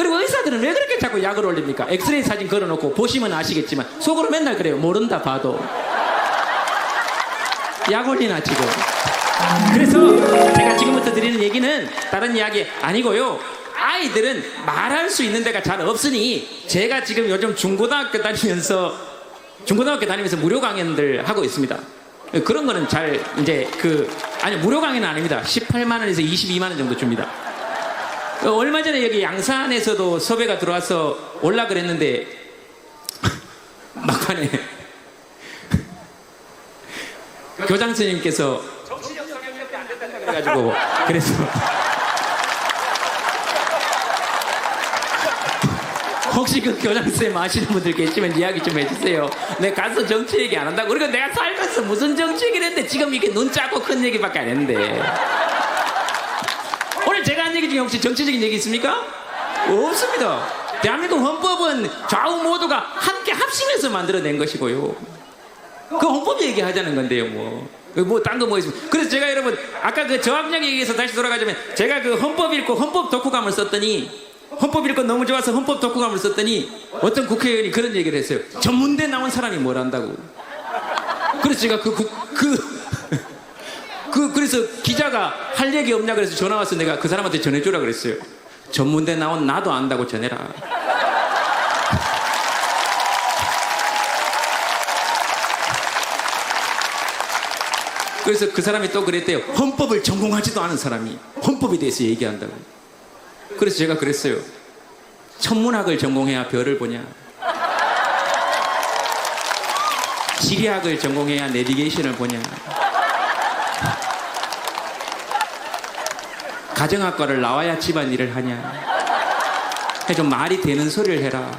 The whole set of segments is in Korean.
그리고 의사들은 왜 그렇게 자꾸 약을 올립니까? 엑스레이 사진 걸어놓고 보시면 아시겠지만 속으로 맨날 그래요. 모른다 봐도. 약 올리나 지금. 그래서 제가 지금부터 드리는 얘기는 다른 이야기 아니고요. 아이들은 말할 수 있는 데가 잘 없으니 제가 지금 요즘 중고등학교 다니면서 무료 강연들 하고 있습니다. 그런 거는 잘 이제 아니 무료 강연은 아닙니다. 18만 원에서 22만 원 정도 줍니다. 얼마 전에 여기 양산에서도 섭외가 들어와서 올라 그랬는데 막판에 교장 선생님께서 정치적 성향력이 안 된다 그래가지고 그래서 혹시 그 교장 선생님 아시는 분들 계시면 이야기 좀 해주세요. 내가 가서 정치 얘기 안 한다고. 그러니까 내가 살면서 무슨 정치 얘기를 했는데 지금 이게 눈 작고 큰 얘기밖에 안 했는데. 오늘 제가 한 얘기 중에 혹시 정치적인 얘기 있습니까? 없습니다. 대한민국 헌법은 좌우 모두가 함께 합심해서 만들어낸 것이고요. 그 헌법이 얘기하자는 건데요, 뭐 딴 거 뭐 있습니까? 그래서 제가 여러분 아까 그 저학력 얘기에서 다시 돌아가자면 제가 그 헌법 읽고 헌법 독후감을 썼더니 헌법 읽고 너무 좋아서 헌법 독후감을 썼더니 어떤 국회의원이 그런 얘기를 했어요. 전문대 나온 사람이 뭘 안다고. 그래서 제가 그래서 기자가 할 얘기 없냐 그래서 전화 와서 내가 그 사람한테 전해주라 그랬어요. 전문대 나온 나도 안다고 전해라. 그래서 그 사람이 또 그랬대요. 헌법을 전공하지도 않은 사람이 헌법에 대해서 얘기한다고. 그래서 제가 그랬어요. 천문학을 전공해야 별을 보냐, 지리학을 전공해야 내비게이션을 보냐, 가정학과를 나와야 집안일을 하냐. 좀 말이 되는 소리를 해라.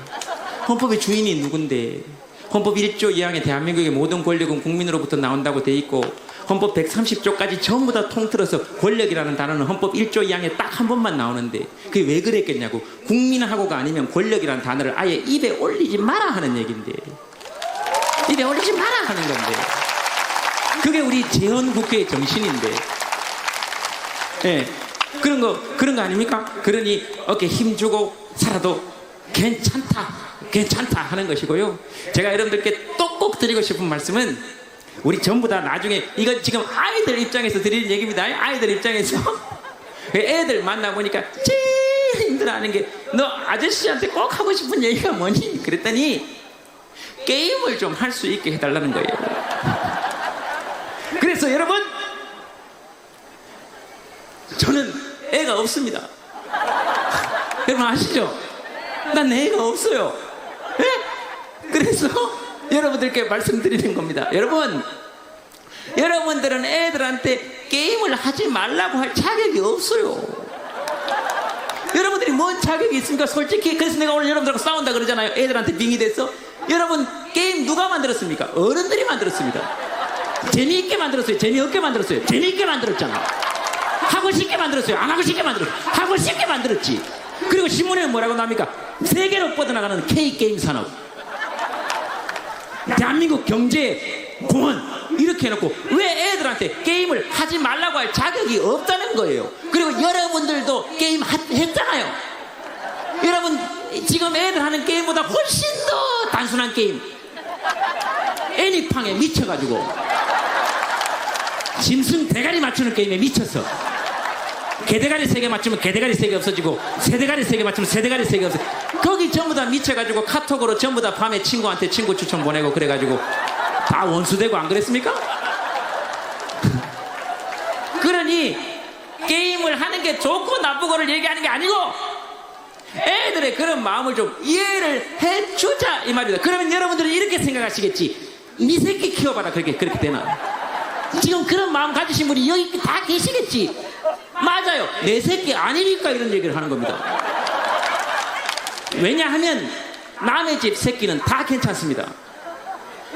헌법의 주인이 누군데. 헌법 1조 2항에 대한민국의 모든 권력은 국민으로부터 나온다고 돼 있고 헌법 130조까지 전부 다 통틀어서 권력이라는 단어는 헌법 1조 2항에 딱 한 번만 나오는데 그게 왜 그랬겠냐고. 국민하고가 아니면 권력이라는 단어를 아예 입에 올리지 마라 하는 얘기인데, 입에 올리지 마라 하는 건데, 그게 우리 재헌국회의 정신인데. 예, 그런 거 아닙니까? 그러니 어깨 힘주고 살아도 괜찮다 하는 것이고요. 제가 여러분들께 또 꼭 드리고 싶은 말씀은 우리 전부 다 나중에, 이건 지금 아이들 입장에서 드리는 얘기입니다. 아이들 입장에서 애들 만나보니까 제일 힘들어하는 게 너 아저씨한테 꼭 하고 싶은 얘기가 뭐니? 그랬더니 게임을 좀 할 수 있게 해달라는 거예요. 그래서 여러분, 저는 애가 없습니다. 여러분 아시죠? 난 애가 없어요. 예? 그래서 여러분들께 말씀드리는 겁니다. 여러분들은 애들한테 게임을 하지 말라고 할 자격이 없어요. 여러분들이 뭔 자격이 있습니까? 솔직히. 그래서 내가 오늘 여러분들하고 싸운다 그러잖아요. 애들한테 빙의 됐어. 여러분, 게임 누가 만들었습니까? 어른들이 만들었습니다. 재미있게 만들었어요? 재미없게 만들었어요? 재미있게 만들었잖아. 하고 싶게 만들었어요? 안 하고 싶게 만들었어요? 하고 싶게 만들었지. 그리고 신문에 뭐라고 나옵니까? 세계로 뻗어나가는 K게임 산업, 대한민국 경제 공헌, 이렇게 해놓고 왜 애들한테 게임을 하지 말라고 할 자격이 없다는 거예요. 그리고 여러분들도 게임 했잖아요. 여러분 지금 애들 하는 게임보다 훨씬 더 단순한 게임, 애니팡에 미쳐가지고 짐승 대가리 맞추는 게임에 미쳤어. 개대가리 3개 맞추면 개대가리 3개 없어지고, 새대가리 3개 맞추면 새대가리 3개 없어지고, 거기 전부 다 미쳐가지고 카톡으로 전부 다 밤에 친구한테 친구 추천 보내고 그래가지고 다 원수되고 안 그랬습니까? 그러니 게임을 하는 게 좋고 나쁘고를 얘기하는 게 아니고 애들의 그런 마음을 좀 이해를 해주자 이 말이다. 그러면 여러분들은 이렇게 생각하시겠지. 네 새끼 키워봐라. 그렇게 되나? 지금 그런 마음 가지신 분이 여기 다 계시겠지. 맞아요. 내 새끼 아니니까 이런 얘기를 하는 겁니다. 왜냐하면 남의 집 새끼는 다 괜찮습니다.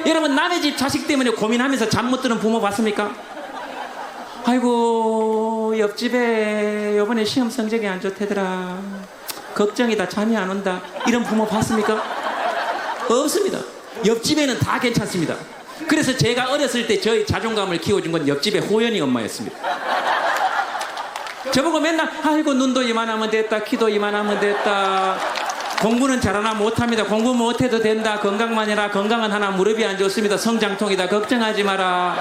여러분 남의 집 자식 때문에 고민하면서 잠 못 드는 부모 봤습니까? 아이고 옆집에 요번에 시험 성적이 안 좋대더라, 걱정이다, 잠이 안 온다, 이런 부모 봤습니까? 없습니다. 옆집에는 다 괜찮습니다. 그래서 제가 어렸을 때 저희 자존감을 키워준 건 옆집의 호연이 엄마였습니다. 저보고 맨날 아이고 눈도 이만하면 됐다, 키도 이만하면 됐다, 공부는 잘하나 못합니다, 공부 못해도 된다, 건강만 해라, 건강은 하나 무릎이 안 좋습니다, 성장통이다, 걱정하지 마라,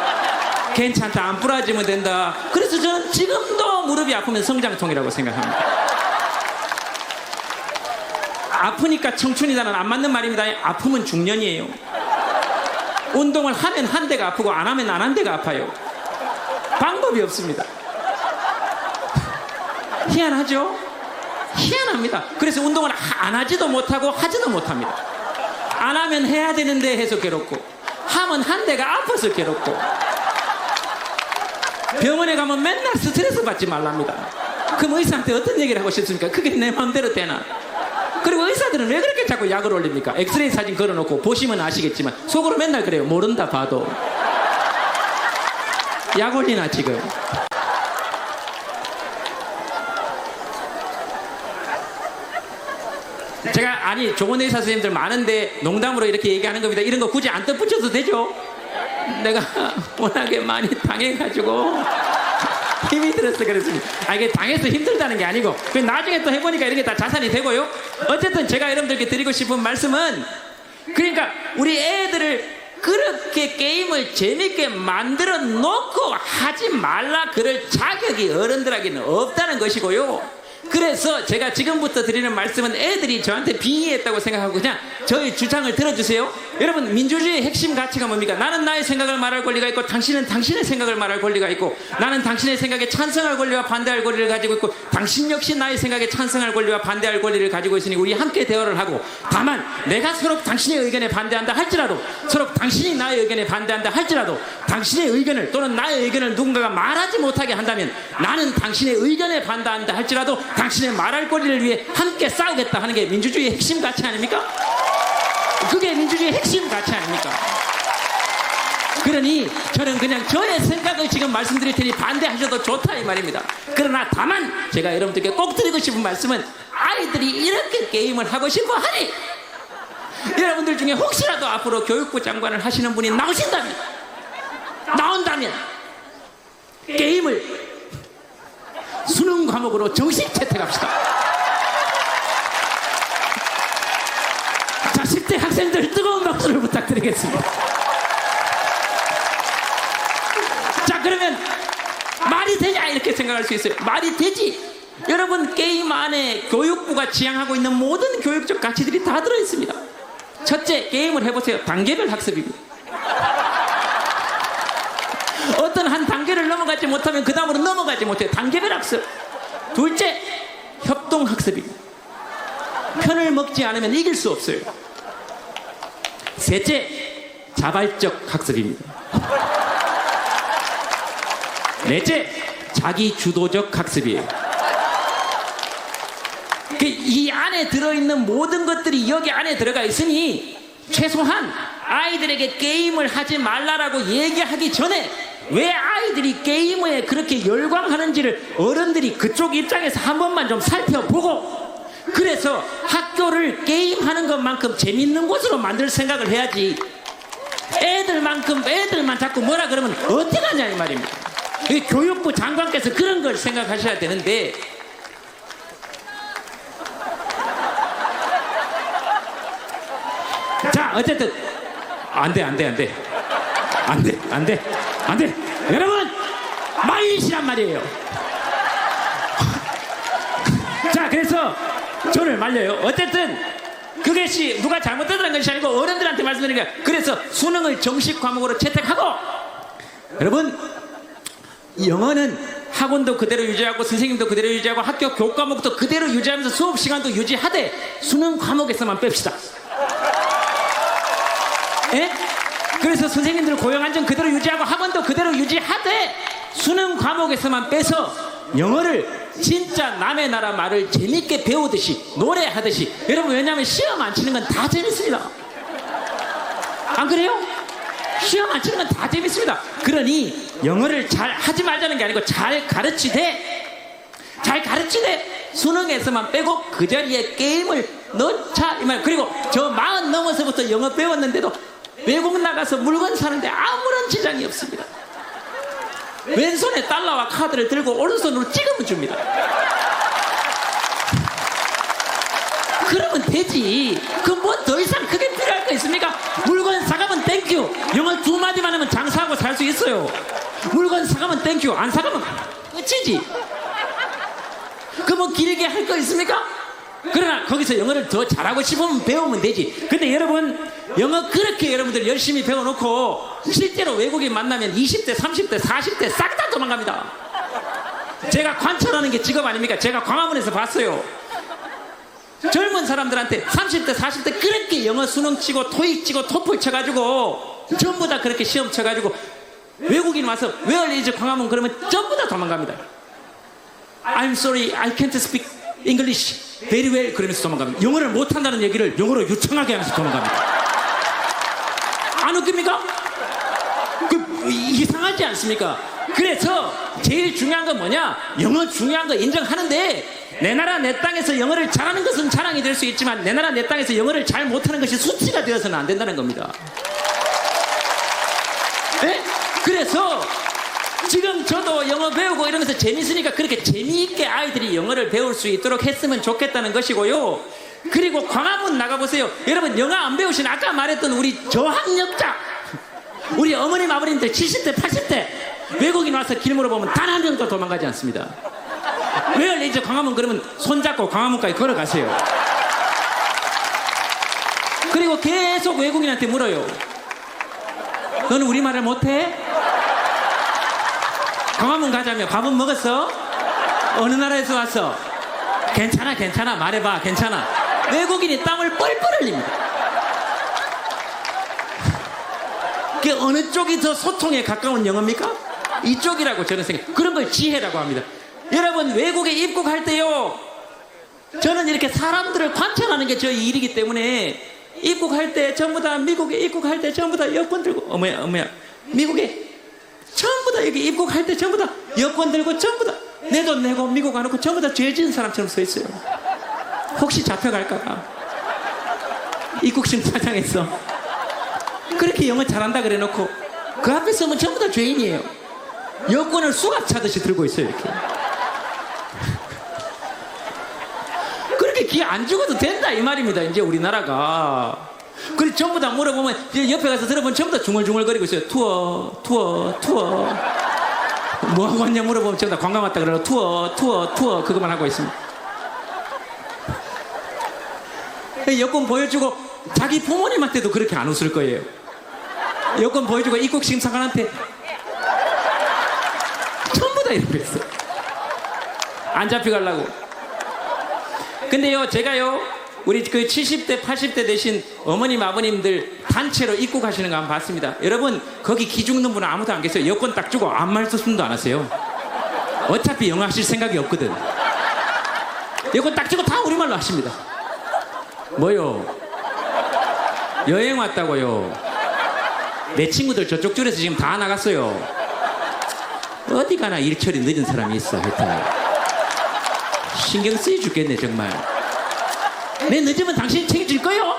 괜찮다, 안 부러지면 된다. 그래서 저는 지금도 무릎이 아프면 성장통이라고 생각합니다. 아프니까 청춘이다는 안 맞는 말입니다. 아프면 중년이에요. 운동을 하면 한 대가 아프고 안 하면 안 한 대가 아파요. 방법이 없습니다. 희한하죠? 희한합니다. 그래서 운동을 안 하지도 못하고 하지도 못합니다. 안 하면 해야 되는데 해서 괴롭고, 하면 한 대가 아파서 괴롭고, 병원에 가면 맨날 스트레스 받지 말랍니다. 그럼 의사한테 어떤 얘기를 하고 싶습니까? 그게 내 마음대로 되나? 그리고 의사들은 왜 그렇게 자꾸 약을 올립니까? 엑스레이 사진 걸어놓고 보시면 아시겠지만 속으로 맨날 그래요. 모른다 봐도. 약 올리나 지금? 제가 아니 좋은 의사 선생님들 많은데 농담으로 이렇게 얘기하는 겁니다. 이런 거 굳이 안 덧붙여도 되죠? 내가 워낙에 많이 당해가지고 힘이 들어서 그렇습니다. 이게 당해서 힘들다는 게 아니고 나중에 또 해보니까 이런 게 다 자산이 되고요. 어쨌든 제가 여러분들께 드리고 싶은 말씀은, 그러니까 우리 애들을 그렇게 게임을 재밌게 만들어 놓고 하지 말라 그럴 자격이 어른들에게는 없다는 것이고요. 그래서 제가 지금부터 드리는 말씀은 애들이 저한테 빙의했다고 생각하고 그냥 저희 주장을 들어주세요. 여러분, 민주주의의 핵심 가치가 뭡니까? 나는 나의 생각을 말할 권리가 있고 당신은 당신의 생각을 말할 권리가 있고, 나는 당신의 생각에 찬성할 권리와 반대할 권리를 가지고 있고 당신 역시 나의 생각에 찬성할 권리와 반대할 권리를 가지고 있으니 우리 함께 대화를 하고, 다만 내가 서로 당신의 의견에 반대한다 할지라도, 서로 당신이 나의 의견에 반대한다 할지라도 당신의 의견을 또는 나의 의견을 누군가가 말하지 못하게 한다면 나는 당신의 의견에 반대한다 할지라도 당신의 말할 권리를 위해 함께 싸우겠다 하는 게 민주주의의 핵심 가치 아닙니까? 그게 민주주의의 핵심 가치 아닙니까? 그러니 저는 그냥 저의 생각을 지금 말씀드릴 테니 반대하셔도 좋다 이 말입니다. 그러나 다만 제가 여러분들께 꼭 드리고 싶은 말씀은, 아이들이 이렇게 게임을 하고 싶어 하니 여러분들 중에 혹시라도 앞으로 교육부 장관을 하시는 분이 나온다면 게임을 수능 과목으로 정식 채택합시다. 자, 10대 학생들 뜨거운 박수를 부탁드리겠습니다. 자, 그러면 말이 되냐 이렇게 생각할 수 있어요. 말이 되지. 여러분, 게임 안에 교육부가 지향하고 있는 모든 교육적 가치들이 다 들어있습니다. 첫째, 게임을 해보세요. 단계별 학습입니다. 어떤 한 단계를 넘어가지 못하면 그 다음으로 넘어가지 못해요. 단계별 학습. 둘째, 협동학습입니다. 편을 먹지 않으면 이길 수 없어요. 셋째, 자발적 학습입니다. 넷째, 자기주도적 학습이에요. 이 안에 들어있는 모든 것들이 여기 안에 들어가 있으니 최소한 아이들에게 게임을 하지 말라라고 얘기하기 전에 왜 아이들이 게임에 그렇게 열광하는지를 어른들이 그쪽 입장에서 한 번만 좀 살펴보고, 그래서 학교를 게임하는 것만큼 재밌는 곳으로 만들 생각을 해야지, 애들만 자꾸 뭐라 그러면 어떻게 하냐 이 말입니다. 교육부 장관께서 그런 걸 생각하셔야 되는데, 자, 어쨌든 안돼 여러분, 마이시란 말이에요. 자, 그래서 저를 말려요. 어쨌든 그것이 누가 잘못했다는 것이 아니고 어른들한테 말씀드리는 거예요. 그래서 수능을 정식 과목으로 채택하고, 여러분, 영어는 학원도 그대로 유지하고 선생님도 그대로 유지하고 학교 교과목도 그대로 유지하면서 수업 시간도 유지하되 수능 과목에서만 뺍시다. 예? 그래서 선생님들 고용안정 그대로 유지하고 학원도 그대로 유지하되 수능 과목에서만 빼서 영어를 진짜 남의 나라 말을 재밌게 배우듯이 노래하듯이, 여러분, 왜냐하면 시험 안 치는 건 다 재밌습니다. 안 그래요? 시험 안 치는 건 다 재밌습니다. 그러니 영어를 잘 하지 말자는 게 아니고 잘 가르치되 수능에서만 빼고 그 자리에 게임을 넣자 이 말. 그리고 저 40 넘어서부터 영어 배웠는데도 외국 나가서 물건 사는데 아무런 지장이 없습니다. 왼손에 달러와 카드를 들고 오른손으로 찍으면 줍니다. 그러면 되지. 그 뭐 더 이상 크게 필요할 거 있습니까? 물건 사가면 땡큐. 영어 두 마디만 하면 장사하고 살 수 있어요. 물건 사가면 땡큐. 안 사가면 끝이지. 그 뭐 길게 할 거 있습니까? 그러나 거기서 영어를 더 잘하고 싶으면 배우면 되지. 근데 여러분, 영어 그렇게 여러분들 열심히 배워놓고 실제로 외국인 만나면 20대, 30대, 40대 싹 다 도망갑니다. 제가 관찰하는 게 직업 아닙니까? 제가 광화문에서 봤어요. 젊은 사람들한테 30대, 40대 그렇게 영어 수능 치고 토익 치고 토플 쳐가지고 전부 다 그렇게 시험 쳐가지고 외국인 와서 Where is 광화문 그러면 전부 다 도망갑니다. I'm sorry, I can't speak English very well 그러면서 도망갑니다. 영어를 못한다는 얘기를 영어로 유창하게 하면서 도망갑니다. 안 웃깁니까? 이상하지 않습니까? 그래서 제일 중요한 건 뭐냐? 영어 중요한 거 인정하는데 내 나라 내 땅에서 영어를 잘하는 것은 자랑이 될 수 있지만 내 나라 내 땅에서 영어를 잘 못하는 것이 수치가 되어서는 안 된다는 겁니다. 네? 그래서 지금 저도 영어 배우고 이러면서 재밌으니까 그렇게 재미있게 아이들이 영어를 배울 수 있도록 했으면 좋겠다는 것이고요. 그리고 광화문 나가보세요. 여러분 영어 안 배우신 아까 말했던 우리 저학력자 우리 어머님 아버님들 70대 80대 외국인 와서 길 물어보면 단 한 명도 도망가지 않습니다. 왜 이제 광화문 그러면 손잡고 광화문까지 걸어가세요. 그리고 계속 외국인한테 물어요. 너는 우리말을 못해? 광화문 가자며 밥은 먹었어? 어느 나라에서 왔어? 괜찮아 괜찮아 말해봐 괜찮아. 외국인이 땀을 뻘뻘 흘립니다. 그게 어느 쪽이 더 소통에 가까운 영어입니까? 이쪽이라고 저는 생각해요. 그런 걸 지혜라고 합니다. 여러분 외국에 입국할 때요 저는 이렇게 사람들을 관찰하는 게 저희 일이기 때문에 입국할 때 전부 다 미국에 입국할 때 전부 다 여권 들고 어머야 미국에 전부 다 여기 입국할 때 전부 다 여권 들고 전부 다 내 돈 내고 미국 안 오고 전부 다 죄 지은 사람처럼 서 있어요. 혹시 잡혀갈까봐 입국심사장에서 그렇게 영어 잘한다 그래 놓고 그 앞에 서면 전부 다 죄인이에요. 여권을 수갑 차듯이 들고 있어요 이렇게. 그렇게 기 안 죽어도 된다 이 말입니다. 이제 우리나라가. 그리고 전부 다 물어보면 옆에 가서 들어보면 전부 다 중얼중얼거리고 있어요. 투어 뭐하고 왔냐 물어보면 전부 다 관광 왔다 그러고 투어 그것만 하고 있습니다. 여권 보여주고 자기 부모님한테도 그렇게 안 웃을 거예요. 여권 보여주고 입국심사관한테 전부 다 이러고 있어요. 안 잡혀가려고. 근데요 제가요 우리 그 70대 80대 되신 어머님 아버님들 단체로 입국하시는 거 한번 봤습니다. 여러분 거기 기죽는 분은 아무도 안 계세요. 여권 딱 주고 아무 말씀도 안 하세요. 어차피 영어 하실 생각이 없거든. 여권 딱 주고 다 우리말로 하십니다. 뭐요? 여행 왔다고요. 내 친구들 저쪽 줄에서 지금 다 나갔어요. 어디 가나 일처리 늦은 사람이 있어. 하여튼 신경 쓰여 죽겠네 정말. 내 늦으면 당신이 책임질 거요.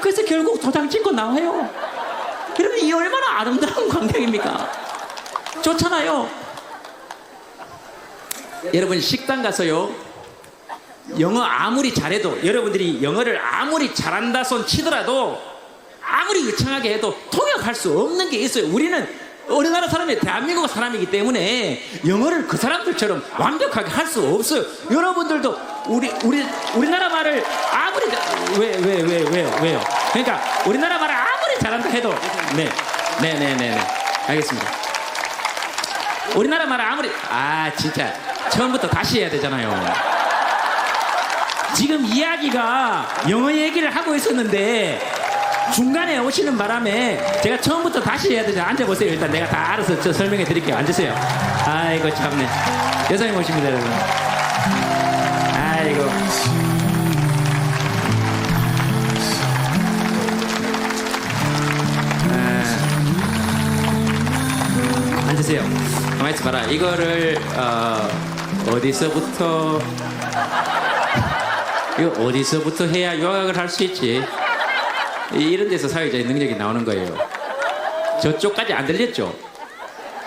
그래서 결국 도장 찍고 나와요. 여러분 이 얼마나 아름다운 광경입니까? 좋잖아요. 여러분 식당 가서요 영어 아무리 잘해도 여러분들이 영어를 아무리 잘한다 손 치더라도 아무리 유창하게 해도 통역할 수 없는 게 있어요. 우리는 어느 나라 사람이 대한민국 사람이기 때문에 영어를 그 사람들처럼 완벽하게 할 수 없어요. 여러분들도 우리나라 말을 아무리 왜요? 그러니까 우리나라 말을 아무리 잘한다 해도 네 알겠습니다. 우리나라 말을 아무리 진짜 처음부터 다시 해야 되잖아요. 지금 이야기가 영어 얘기를 하고 있었는데 중간에 오시는 바람에 제가 처음부터 다시 해야 되죠. 앉아보세요. 일단 내가 다 알아서 저 설명해 드릴게요. 앉으세요. 아이고 참네. 여성님 오십니다 여러분. 아이고 앉으세요. 가만히 있어봐라. 이거를 어디서부터 해야 요약을 할 수 있지. 이런 데서 사회자의 능력이 나오는 거예요. 저쪽까지 안 들렸죠?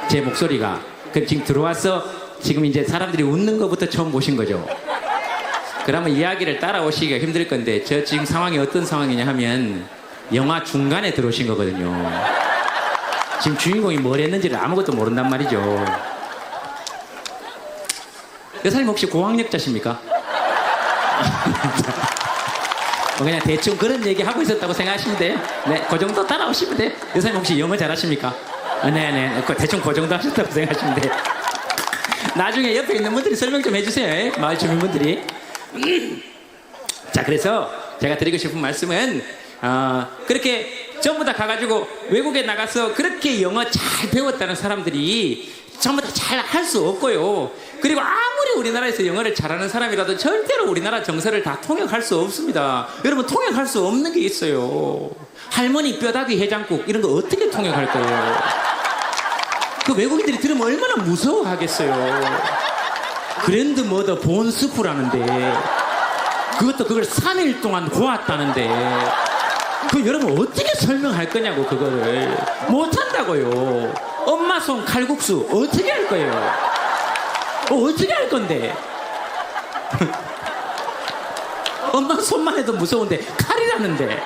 제 목소리가. 그럼 지금 들어와서 지금 이제 사람들이 웃는 것부터 처음 보신 거죠. 그러면 이야기를 따라오시기가 힘들 건데 저 지금 상황이 어떤 상황이냐 하면 영화 중간에 들어오신 거거든요. 지금 주인공이 뭘 했는지를 아무것도 모른단 말이죠. 여사님 혹시 고학력자십니까? 그냥 대충 그런 얘기 하고 있었다고 생각하시면 돼요. 네, 그 정도 따라오시면 돼요. 여사님 혹시 영어 잘하십니까? 네네, 대충 그 정도 하셨다고 생각하시면 돼요. 나중에 옆에 있는 분들이 설명 좀 해주세요. 마을 주민분들이. 자, 그래서 제가 드리고 싶은 말씀은 그렇게 전부 다 가가지고 외국에 나가서 그렇게 영어 잘 배웠다는 사람들이 전부 다 잘 할 수 없고요. 그리고 아무리 우리나라에서 영어를 잘하는 사람이라도 절대로 우리나라 정서를 다 통역할 수 없습니다. 여러분, 통역할 수 없는 게 있어요. 할머니 뼈다귀 해장국 이런 거 어떻게 통역할 거예요? 그 외국인들이 들으면 얼마나 무서워하겠어요. 그랜드 머더 본 스프라는데 그걸 3일 동안 고았다는데 그 여러분 어떻게 설명할 거냐고. 그거를 못한다고요. 엄마 손 칼국수 어떻게 할 거예요? 어떻게 할 건데? 엄마 손만 해도 무서운데 칼이라는데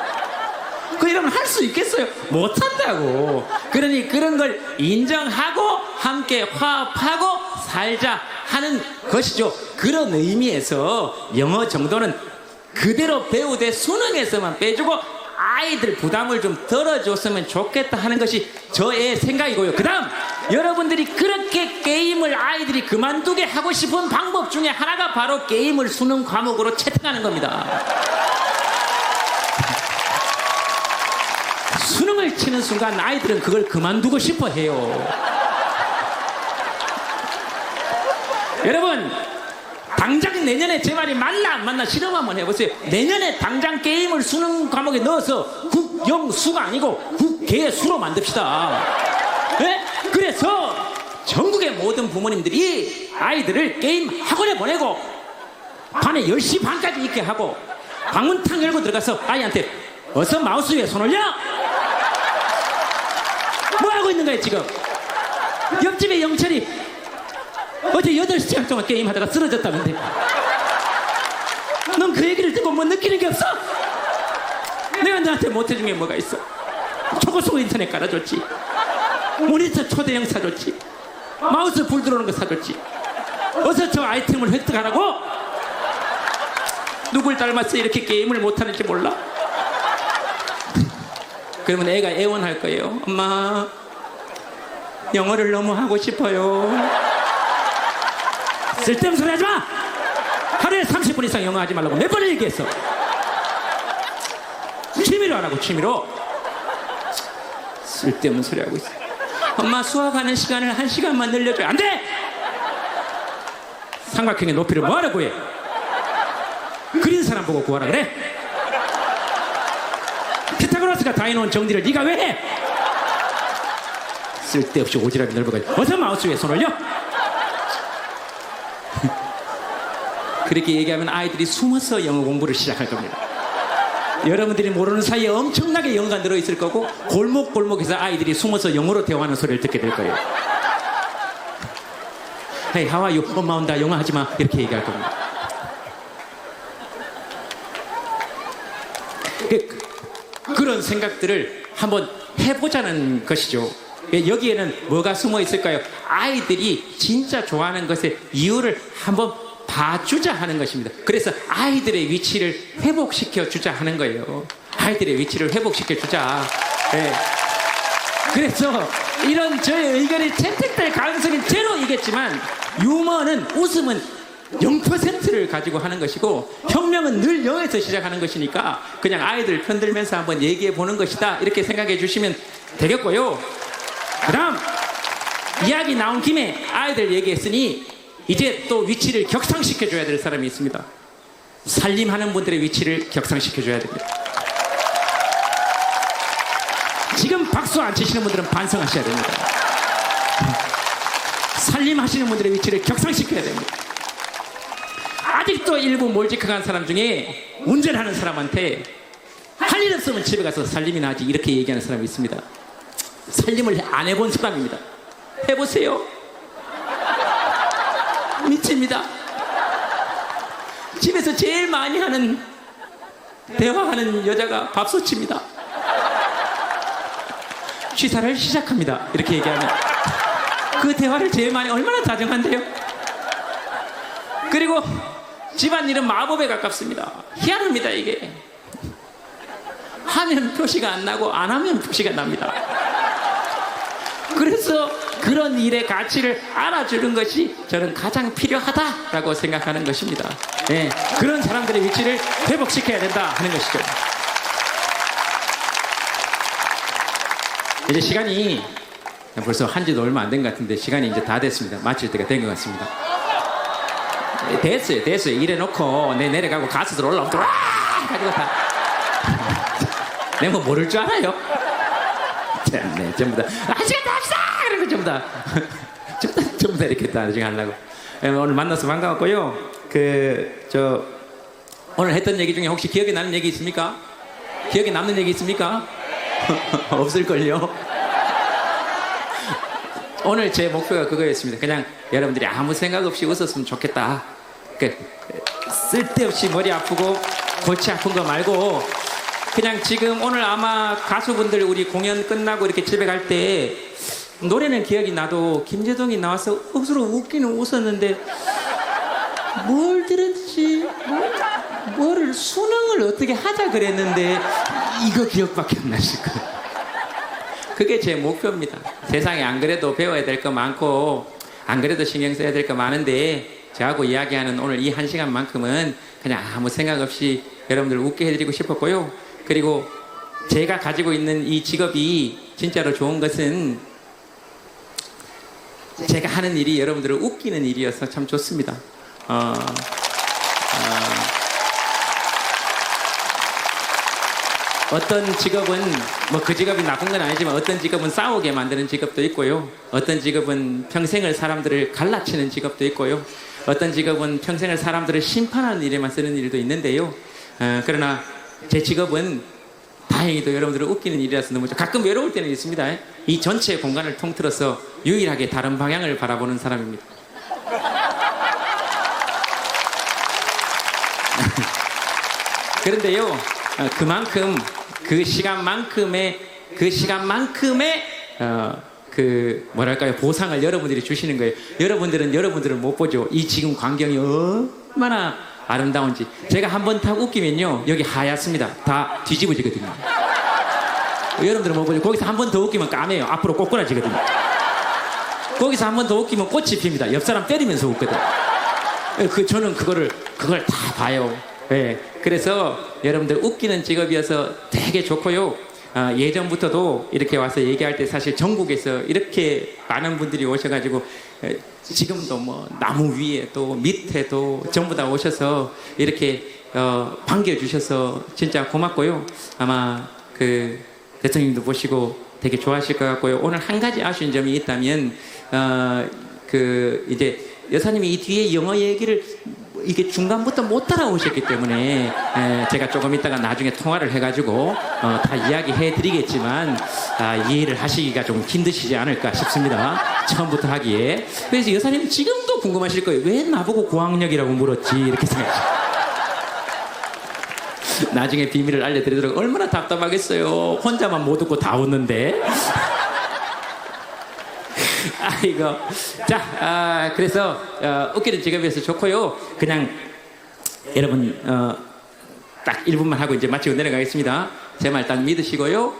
그 여러분 할 수 있겠어요? 못한다고. 그러니 그런 걸 인정하고 함께 화합하고 살자 하는 것이죠. 그런 의미에서 영어 정도는 그대로 배우되 수능에서만 빼주고 아이들 부담을 좀 덜어줬으면 좋겠다 하는 것이 저의 생각이고요. 그 다음, 여러분들이 그렇게 게임을 아이들이 그만두게 하고 싶은 방법 중에 하나가 바로 게임을 수능 과목으로 채택하는 겁니다. 수능을 치는 순간 아이들은 그걸 그만두고 싶어 해요. 여러분, 당장 내년에 제 말이 맞나 안 맞나 실험 한번 해보세요. 내년에 당장 게임을 수능 과목에 넣어서 국영수가 아니고 국계수로 만듭시다. 네? 그래서 전국의 모든 부모님들이 아이들을 게임 학원에 보내고 밤에 10시 반까지 있게 하고 방문 탁 열고 들어가서 아이한테 어서 마우스 위에 손 올려! 뭐 하고 있는 거야 지금? 옆집에 영철이 어제 8시간 동안 게임하다가 쓰러졌다는데 넌 그 얘기를 듣고 뭐 느끼는 게 없어? 내가 너한테 못해준 게 뭐가 있어? 초고속 인터넷 깔아줬지, 모니터 초대형 사줬지, 마우스 불 들어오는 거 사줬지. 어서 저 아이템을 획득하라고? 누굴 닮았어 이렇게 게임을 못하는지 몰라? 그러면 애가 애원할 거예요. 엄마, 영어를 너무 하고 싶어요. 쓸데없는 소리 하지 마! 하루에 30분 이상 영어 하지 말라고 몇 번을 얘기했어. 취미로 하라고, 취미로. 쓸데없는 소리 하고 있어. 엄마, 수학하는 시간을 1시간만 늘려줘요. 안 돼! 삼각형의 높이를 뭐하러 구해? 그린 사람 보고 구하라 그래? 피타고라스가 다 해놓은 정리를 네가 왜 해? 쓸데없이 오지랖이 넓어가지고. 어서 마우스 위에 손 올려! 그렇게 얘기하면 아이들이 숨어서 영어 공부를 시작할 겁니다. 여러분들이 모르는 사이에 엄청나게 영어가 늘어있을 거고 골목골목에서 아이들이 숨어서 영어로 대화하는 소리를 듣게 될 거예요. Hey, how are you? 엄마 온다, 영어 하지 마. 이렇게 얘기할 겁니다. 그런 생각들을 한번 해보자는 것이죠. 여기에는 뭐가 숨어 있을까요? 아이들이 진짜 좋아하는 것의 이유를 한번 봐주자 하는 것입니다. 그래서 아이들의 위치를 회복시켜 주자 하는 거예요. 아이들의 위치를 회복시켜 주자. 네. 그래서 이런 저의 의견이 채택될 가능성이 제로이겠지만 유머는, 웃음은 0%를 가지고 하는 것이고 혁명은 늘 0에서 시작하는 것이니까 그냥 아이들 편들면서 한번 얘기해 보는 것이다, 이렇게 생각해 주시면 되겠고요. 그 다음, 이야기 나온 김에 아이들 얘기했으니 이제 또 위치를 격상시켜 줘야 될 사람이 있습니다. 살림하는 분들의 위치를 격상시켜 줘야 됩니다. 지금 박수 안 치시는 분들은 반성하셔야 됩니다. 살림하시는 분들의 위치를 격상시켜야 됩니다. 아직도 일부 몰직한 사람 중에 운전하는 사람한테 할 일 없으면 집에 가서 살림이나 하지, 이렇게 얘기하는 사람이 있습니다. 살림을 안 해본 사람입니다. 해보세요. 미칩니다. 집에서 제일 많이 하는 대화하는 여자가 밥솥입니다. 취사를 시작합니다. 이렇게 얘기하면 그 대화를 제일 많이, 얼마나 다정한데요. 그리고 집안일은 마법에 가깝습니다. 희한합니다. 이게 하면 표시가 안 나고 안 하면 표시가 납니다. 그래서 그런 일의 가치를 알아주는 것이 저는 가장 필요하다라고 생각하는 것입니다. 네, 그런 사람들의 위치를 회복시켜야 된다 하는 것이죠. 이제 시간이 벌써 한지도 얼마 안 된 것 같은데 시간이 이제 다 됐습니다. 마칠 때가 된 것 같습니다. 됐어요. 이래놓고 내 내려가고 가수들 올라오면 또 와! 가지고 다 내가 뭐 모를 줄 알아요? 네, 전부 다 한 시간 더 합시다! 이런 거 전부 다 이렇게 다 나중에 하려고. 오늘 만나서 반가웠고요. 오늘 했던 얘기 중에 혹시 기억에 나는 얘기 있습니까? 기억에 남는 얘기 있습니까? 없을걸요? 오늘 제 목표가 그거였습니다. 그냥 여러분들이 아무 생각 없이 웃었으면 좋겠다. 쓸데없이 머리 아프고 골치 아픈 거 말고 그냥 지금 오늘 아마 가수분들 우리 공연 끝나고 이렇게 집에 갈 때 노래는 기억이 나도 김재동이 나와서 억수로 웃기는 웃었는데 뭘 들었지? 뭐를 수능을 어떻게 하자 그랬는데 이거 기억밖에 안 나실 거예요. 그게 제 목표입니다. 세상에 안 그래도 배워야 될 거 많고 안 그래도 신경 써야 될 거 많은데 저하고 이야기하는 오늘 이 1시간만큼은 그냥 아무 생각 없이 여러분들 웃게 해드리고 싶었고요. 그리고 제가 가지고 있는 이 직업이 진짜로 좋은 것은 제가 하는 일이 여러분들을 웃기는 일이어서 참 좋습니다. 어떤 직업은 뭐 그 직업이 나쁜 건 아니지만 어떤 직업은 싸우게 만드는 직업도 있고요. 어떤 직업은 평생을 사람들을 갈라치는 직업도 있고요. 어떤 직업은 평생을 사람들을 심판하는 일에만 쓰는 일도 있는데요. 그러나 제 직업은 다행히도 여러분들을 웃기는 일이라서 너무 가끔 외로울 때는 있습니다. 이 전체 공간을 통틀어서 유일하게 다른 방향을 바라보는 사람입니다. 그런데요, 그만큼 그 시간만큼의 뭐랄까요, 보상을 여러분들이 주시는 거예요. 여러분들은 여러분들을 못 보죠. 이 지금 광경이 얼마나 아름다운지. 제가 한번 딱 웃기면요, 여기 하얗습니다. 다 뒤집어지거든요. 여러분들은 못 보죠. 거기서 한 번 더 웃기면 까매요. 앞으로 꼬꾸라지거든요. 거기서 한 번 더 웃기면 꽃이 핍니다. 옆 사람 때리면서 웃거든. 저는 그걸 다 봐요. 네. 그래서 여러분들 웃기는 직업이어서 되게 좋고요. 예전부터도 이렇게 와서 얘기할 때 사실 전국에서 이렇게 많은 분들이 오셔가지고 지금도 뭐 나무 위에 또 밑에도 전부 다 오셔서 이렇게 반겨주셔서 진짜 고맙고요. 아마 그 대통령님도 보시고 되게 좋아하실 것 같고요. 오늘 한 가지 아쉬운 점이 있다면 이제 여사님이 이 뒤에 영어 얘기를 이게 중간부터 못 따라오셨기 때문에 제가 조금 이따가 나중에 통화를 해가지고 다 이야기해 드리겠지만 이해를 하시기가 좀 힘드시지 않을까 싶습니다. 처음부터 하기에. 그래서 여사님 지금도 궁금하실 거예요. 왜 나보고 고학력이라고 물었지? 이렇게 생각하시죠. 나중에 비밀을 알려드리도록. 얼마나 답답하겠어요. 혼자만 못 웃고 다 웃는데. 아이고. 자, 그래서 웃기는 직업이어서 좋고요. 그냥 여러분 딱 1분만 하고 이제 마치고 내려가겠습니다. 제 말 딱 믿으시고요.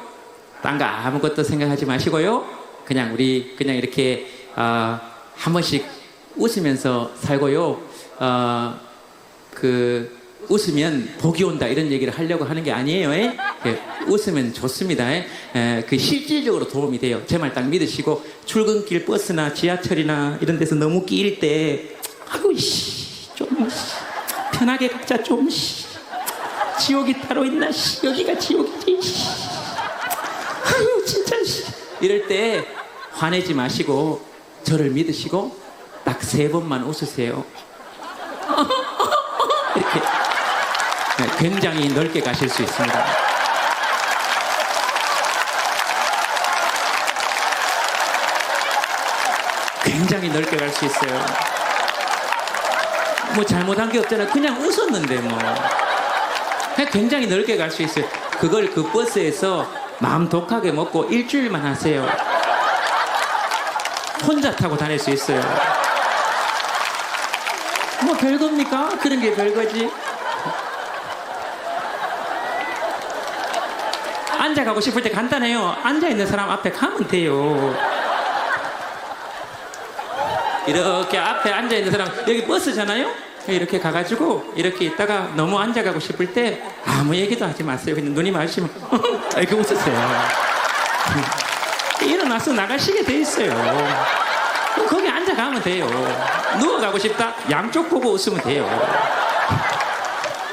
딴 거 아무것도 생각하지 마시고요. 그냥 우리 그냥 이렇게 한 번씩 웃으면서 살고요. 웃으면 복이 온다 이런 얘기를 하려고 하는 게 아니에요. 웃으면 좋습니다. 그 실질적으로 도움이 돼요. 제 말 딱 믿으시고 출근길 버스나 지하철이나 이런 데서 너무 끼일 때 아이고 좀 편하게 각자 좀 지옥이 따로 있나 여기가 지옥이지 아유 진짜 이럴 때 화내지 마시고 저를 믿으시고 딱 3번만 웃으세요. 이렇게 굉장히 넓게 가실 수 있습니다. 굉장히 넓게 갈 수 있어요. 뭐 잘못한 게 없잖아요. 그냥 웃었는데 뭐. 그냥 굉장히 넓게 갈 수 있어요. 그걸 그 버스에서 마음 독하게 먹고 일주일만 하세요. 혼자 타고 다닐 수 있어요. 뭐 별겁니까? 그런 게 별거지. 앉아가고 싶을 때 간단해요. 앉아있는 사람 앞에 가면 돼요. 이렇게 앞에 앉아있는 사람, 여기 버스잖아요? 이렇게 가가지고 이렇게 있다가 너무 앉아가고 싶을 때 아무 얘기도 하지 마세요. 그냥 눈이 마주치면 이렇게 웃으세요. 일어나서 나가시게 돼 있어요. 그럼 거기 앉아가면 돼요. 누워가고 싶다? 양쪽 보고 웃으면 돼요.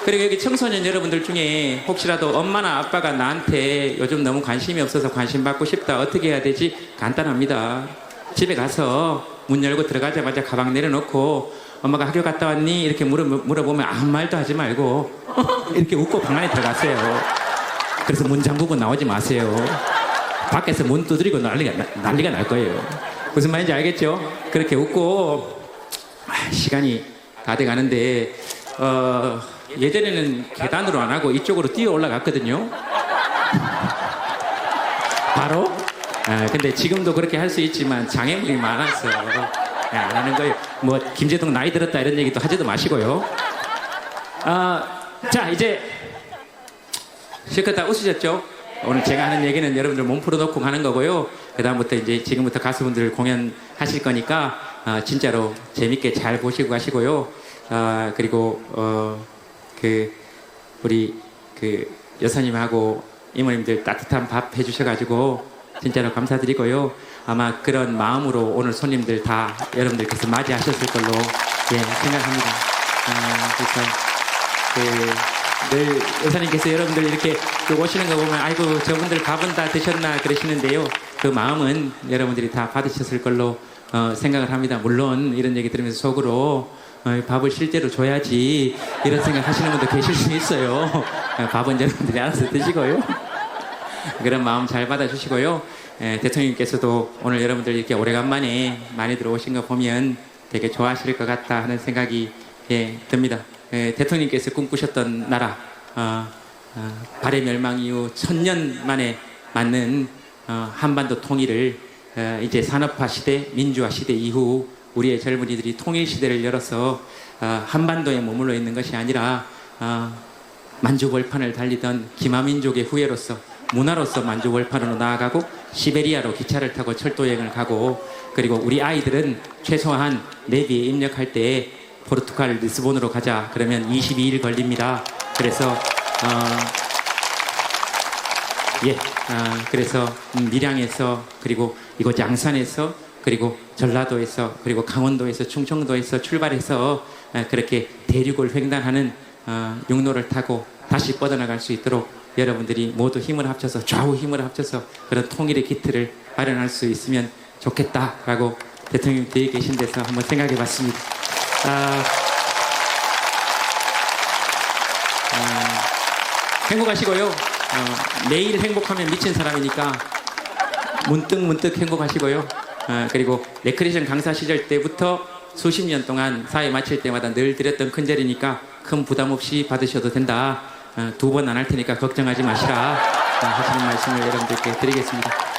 그리고 여기 청소년 여러분들 중에 혹시라도 엄마나 아빠가 나한테 요즘 너무 관심이 없어서 관심 받고 싶다, 어떻게 해야 되지? 간단합니다. 집에 가서 문 열고 들어가자마자 가방 내려놓고 엄마가 학교 갔다 왔니? 이렇게 물어보면 아무 말도 하지 말고 이렇게 웃고 방 안에 들어가세요. 그래서 문 잠그고 나오지 마세요. 밖에서 문 두드리고 난리가 날 거예요. 무슨 말인지 알겠죠? 그렇게 웃고 시간이 다 돼가는데 예전에는 계단으로 안 하고 이쪽으로 뛰어 올라갔거든요. 바로. 근데 지금도 그렇게 할 수 있지만 장애물이 많아서 안 하는 거예요. 뭐 김재동 나이 들었다 이런 얘기도 하지도 마시고요. 자, 이제 실컷 다 웃으셨죠? 오늘 제가 하는 얘기는 여러분들 몸 풀어놓고 가는 거고요. 그 다음부터 이제 지금부터 가수분들 공연하실 거니까 진짜로 재밌게 잘 보시고 가시고요. 그리고 우리 여사님하고 이모님들 따뜻한 밥 해주셔가지고 진짜로 감사드리고요. 아마 그런 마음으로 오늘 손님들 다 여러분들께서 맞이하셨을 걸로 생각합니다. 그래서 늘 여사님께서 여러분들 이렇게 오시는 거 보면 아이고 저분들 밥은 다 드셨나 그러시는데요. 그 마음은 여러분들이 다 받으셨을 걸로 생각을 합니다. 물론 이런 얘기 들으면서 속으로 밥을 실제로 줘야지 이런 생각 하시는 분도 계실 수 있어요. 밥은 여러분들이 알아서 드시고요. 그런 마음 잘 받아주시고요. 대통령님께서도 오늘 여러분들 이렇게 오래간만에 많이 들어오신 거 보면 되게 좋아하실 것 같다 하는 생각이 듭니다. 대통령님께서 꿈꾸셨던 나라, 발해 멸망 이후 1000년 만에 맞는 한반도 통일을 이제 산업화 시대, 민주화 시대 이후 우리의 젊은이들이 통일 시대를 열어서 한반도에 머물러 있는 것이 아니라 만주벌판을 달리던 기마민족의 후예로서 문화로서 만주벌판으로 나아가고 시베리아로 기차를 타고 철도여행을 가고 그리고 우리 아이들은 최소한 내비에 입력할 때 포르투갈 리스본으로 가자 그러면 22일 걸립니다. 그래서 그래서 밀양에서 그리고 이곳 양산에서 그리고 전라도에서 그리고 강원도에서 충청도에서 출발해서 그렇게 대륙을 횡단하는 육로를 타고 다시 뻗어나갈 수 있도록 여러분들이 모두 힘을 합쳐서 좌우 힘을 합쳐서 그런 통일의 기틀을 마련할 수 있으면 좋겠다라고 대통령님 뒤에 계신 데서 한번 생각해 봤습니다. 행복하시고요. 매일 행복하면 미친 사람이니까 문득 행복하시고요. 그리고 레크레이션 강사 시절 때부터 수십 년 동안 사회 마칠 때마다 늘 드렸던 큰절이니까 큰 부담 없이 받으셔도 된다. 2번 안 할 테니까 걱정하지 마시라 하시는 말씀을 여러분들께 드리겠습니다.